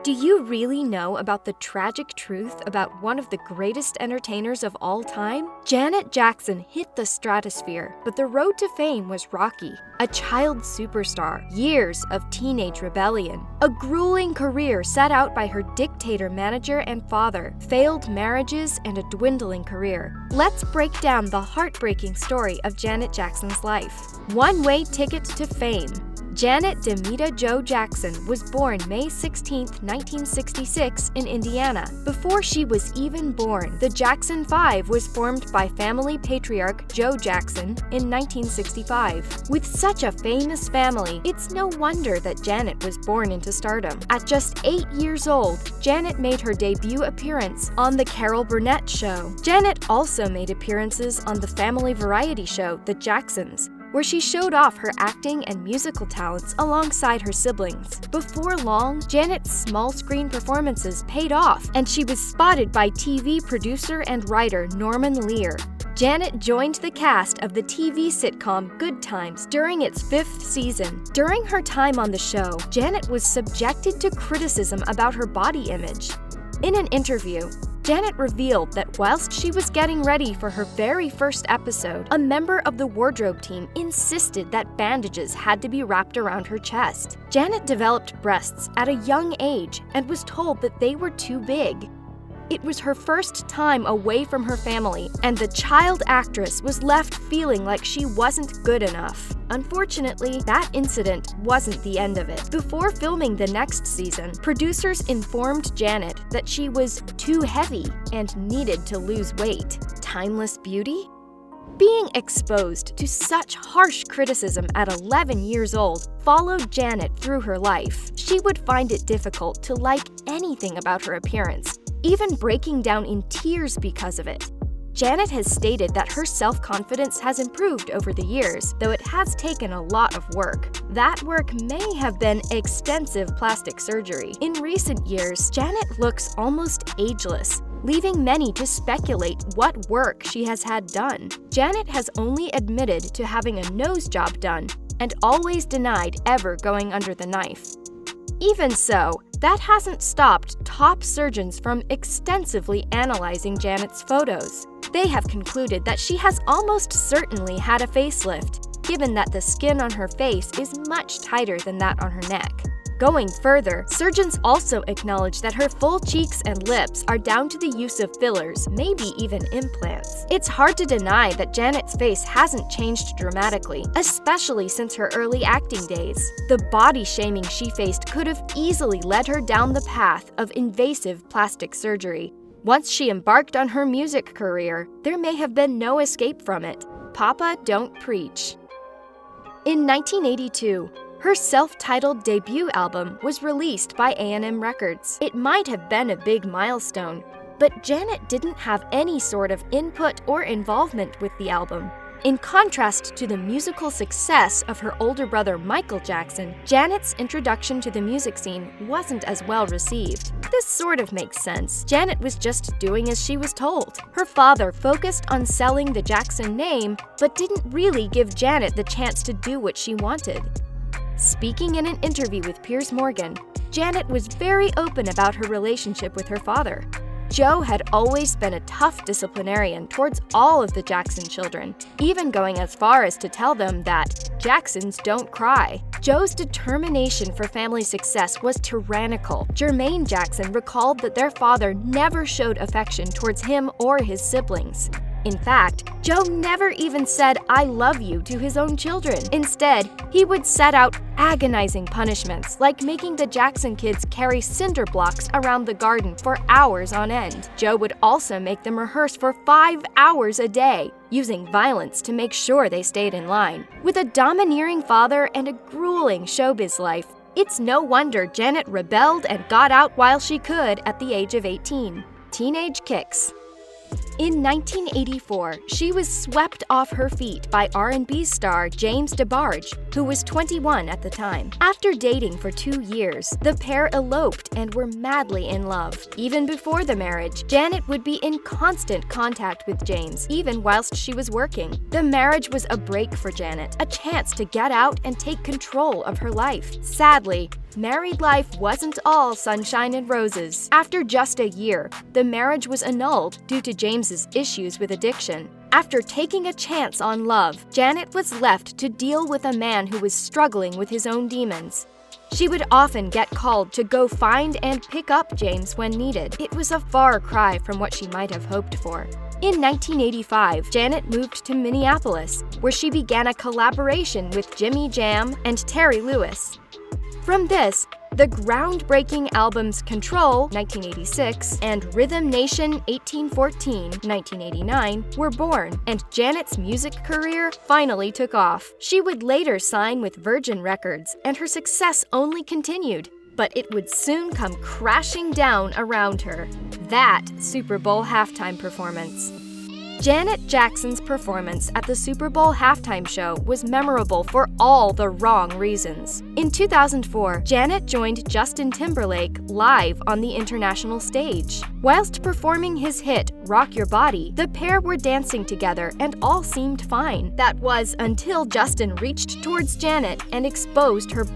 Do you really know about the tragic truth about one of the greatest entertainers of all time? Janet Jackson hit the stratosphere, but the road to fame was rocky. A child superstar, years of teenage rebellion, a grueling career set out by her dictator manager and father, failed marriages, and a dwindling career. Let's break down the heartbreaking story of Janet Jackson's life. One-way ticket to fame. Janet Demita Jo Jackson was born May 16, 1966 in Indiana. Before she was even born, the Jackson 5 was formed by family patriarch Joe Jackson in 1965. With such a famous family, it's no wonder that Janet was born into stardom. At just 8 years old, Janet made her debut appearance on The Carol Burnett Show. Janet also made appearances on the family variety show The Jacksons, where she showed off her acting and musical talents alongside her siblings. Before long, Janet's small-screen performances paid off, and she was spotted by TV producer and writer Norman Lear. Janet joined the cast of the TV sitcom Good Times during its 5th season. During her time on the show, Janet was subjected to criticism about her body image. In an interview, Janet revealed that whilst she was getting ready for her very first episode, a member of the wardrobe team insisted that bandages had to be wrapped around her chest. Janet developed breasts at a young age and was told that they were too big. It was her first time away from her family, and the child actress was left feeling like she wasn't good enough. Unfortunately, that incident wasn't the end of it. Before filming the next season, producers informed Janet that she was too heavy and needed to lose weight. Timeless beauty? Being exposed to such harsh criticism at 11 years old followed Janet through her life. She would find it difficult to like anything about her appearance, even breaking down in tears because of it. Janet has stated that her self-confidence has improved over the years, though it has taken a lot of work. That work may have been extensive plastic surgery. In recent years, Janet looks almost ageless, leaving many to speculate what work she has had done. Janet has only admitted to having a nose job done and always denied ever going under the knife. Even so, that hasn't stopped top surgeons from extensively analyzing Janet's photos. They have concluded that she has almost certainly had a facelift, given that the skin on her face is much tighter than that on her neck. Going further, surgeons also acknowledge that her full cheeks and lips are down to the use of fillers, maybe even implants. It's hard to deny that Janet's face hasn't changed dramatically, especially since her early acting days. The body shaming she faced could have easily led her down the path of invasive plastic surgery. Once she embarked on her music career, there may have been no escape from it. Papa Don't Preach. In 1982, her self-titled debut album was released by A&M Records. It might have been a big milestone, but Janet didn't have any sort of input or involvement with the album. In contrast to the musical success of her older brother Michael Jackson, Janet's introduction to the music scene wasn't as well received. This sort of makes sense. Janet was just doing as she was told. Her father focused on selling the Jackson name, but didn't really give Janet the chance to do what she wanted. Speaking in an interview with Piers Morgan, Janet was very open about her relationship with her father. Joe had always been a tough disciplinarian towards all of the Jackson children, even going as far as to tell them that Jacksons don't cry. Joe's determination for family success was tyrannical. Jermaine Jackson recalled that their father never showed affection towards him or his siblings. In fact, Joe never even said "I love you" to his own children. Instead, he would set out agonizing punishments, like making the Jackson kids carry cinder blocks around the garden for hours on end. Joe would also make them rehearse for 5 hours a day, using violence to make sure they stayed in line. With a domineering father and a grueling showbiz life, it's no wonder Janet rebelled and got out while she could at the age of 18. Teenage kicks. In 1984, she was swept off her feet by R&B star James DeBarge, who was 21 at the time. After dating for 2 years, the pair eloped and were madly in love. Even before the marriage, Janet would be in constant contact with James, even whilst she was working. The marriage was a break for Janet, a chance to get out and take control of her life. Sadly, married life wasn't all sunshine and roses. After just a year, the marriage was annulled due to James's issues with addiction. After taking a chance on love, Janet was left to deal with a man who was struggling with his own demons. She would often get called to go find and pick up James when needed. It was a far cry from what she might have hoped for. In 1985, Janet moved to Minneapolis, where she began a collaboration with Jimmy Jam and Terry Lewis. From this, the groundbreaking albums Control, 1986, and Rhythm Nation 1814, 1989, were born, and Janet's music career finally took off. She would later sign with Virgin Records, and her success only continued. But it would soon come crashing down around her. That Super Bowl halftime performance. Janet Jackson's performance at the Super Bowl halftime show was memorable for all the wrong reasons. In 2004, Janet joined Justin Timberlake live on the international stage. Whilst performing his hit, Rock Your Body, the pair were dancing together and all seemed fine. That was until Justin reached towards Janet and exposed her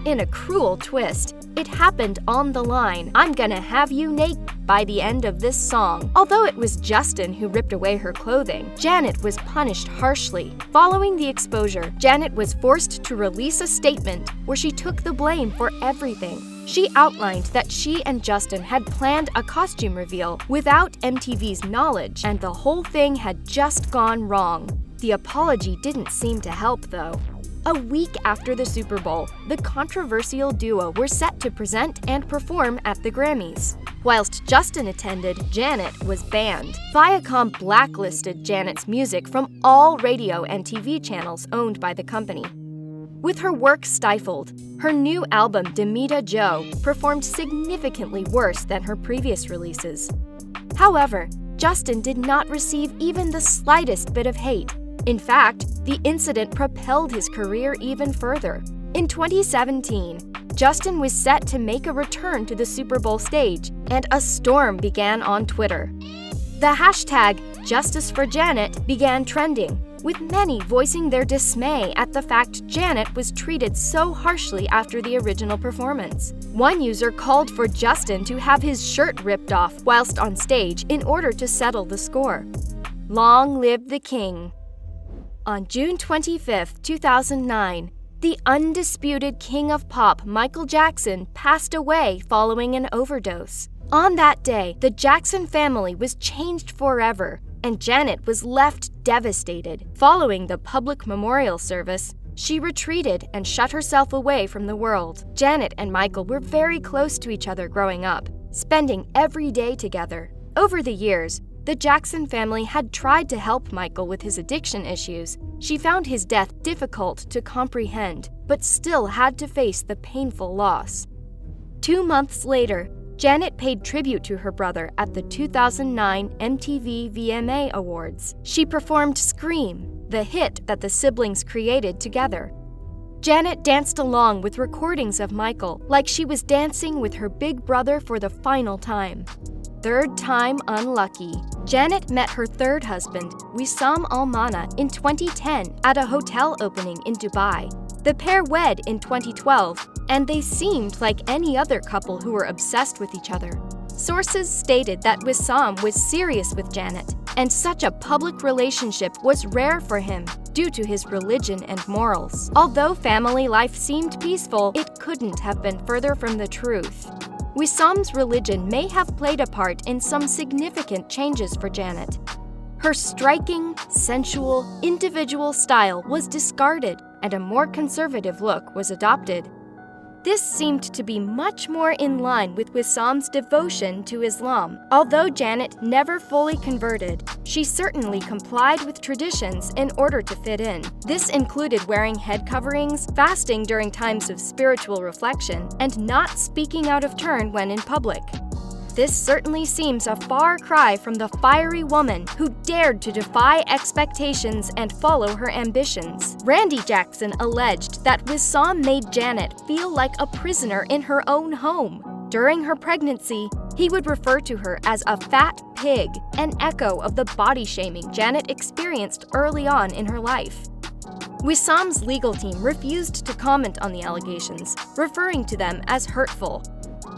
in a cruel twist. It happened on the line, "I'm gonna have you naked" by the end of this song. Although it was Justin who ripped away her clothing, Janet was punished harshly. Following the exposure, Janet was forced to release a statement where she took the blame for everything. She outlined that she and Justin had planned a costume reveal without MTV's knowledge, and the whole thing had just gone wrong. The apology didn't seem to help, though. A week after the Super Bowl, the controversial duo were set to present and perform at the Grammys. Whilst Justin attended, Janet was banned. Viacom blacklisted Janet's music from all radio and TV channels owned by the company. With her work stifled, her new album Demita Joe performed significantly worse than her previous releases. However, Justin did not receive even the slightest bit of hate. In fact, the incident propelled his career even further. In 2017, Justin was set to make a return to the Super Bowl stage, and a storm began on Twitter. The hashtag #JusticeForJanet began trending, with many voicing their dismay at the fact Janet was treated so harshly after the original performance. One user called for Justin to have his shirt ripped off whilst on stage in order to settle the score. Long live the king. On June 25, 2009, the undisputed king of pop, Michael Jackson, passed away following an overdose. On that day, the Jackson family was changed forever, and Janet was left devastated. Following the public memorial service, she retreated and shut herself away from the world. Janet and Michael were very close to each other growing up, spending every day together. Over the years, the Jackson family had tried to help Michael with his addiction issues. She found his death difficult to comprehend, but still had to face the painful loss. 2 months later, Janet paid tribute to her brother at the 2009 MTV VMA Awards. She performed Scream, the hit that the siblings created together. Janet danced along with recordings of Michael like she was dancing with her big brother for the final time. Third time unlucky. Janet met her third husband, Wissam Almana, in 2010 at a hotel opening in Dubai. The pair wed in 2012, and they seemed like any other couple who were obsessed with each other. Sources stated that Wissam was serious with Janet, and such a public relationship was rare for him due to his religion and morals. Although family life seemed peaceful, it couldn't have been further from the truth. Wissam's religion may have played a part in some significant changes for Janet. Her striking, sensual, individual style was discarded, and a more conservative look was adopted. This seemed to be much more in line with Wissam's devotion to Islam. Although Janet never fully converted, she certainly complied with traditions in order to fit in. This included wearing head coverings, fasting during times of spiritual reflection, and not speaking out of turn when in public. This certainly seems a far cry from the fiery woman who dared to defy expectations and follow her ambitions. Randy Jackson alleged that Wissam made Janet feel like a prisoner in her own home. During her pregnancy, he would refer to her as a fat pig, an echo of the body shaming Janet experienced early on in her life. Wissam's legal team refused to comment on the allegations, referring to them as hurtful.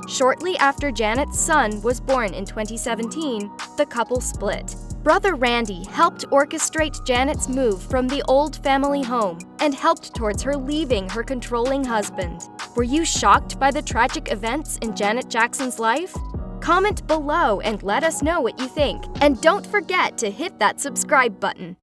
Shortly after Janet's son was born in 2017, the couple split. Brother Randy helped orchestrate Janet's move from the old family home and helped towards her leaving her controlling husband. Were you shocked by the tragic events in Janet Jackson's life? Comment below and let us know what you think. And don't forget to hit that subscribe button.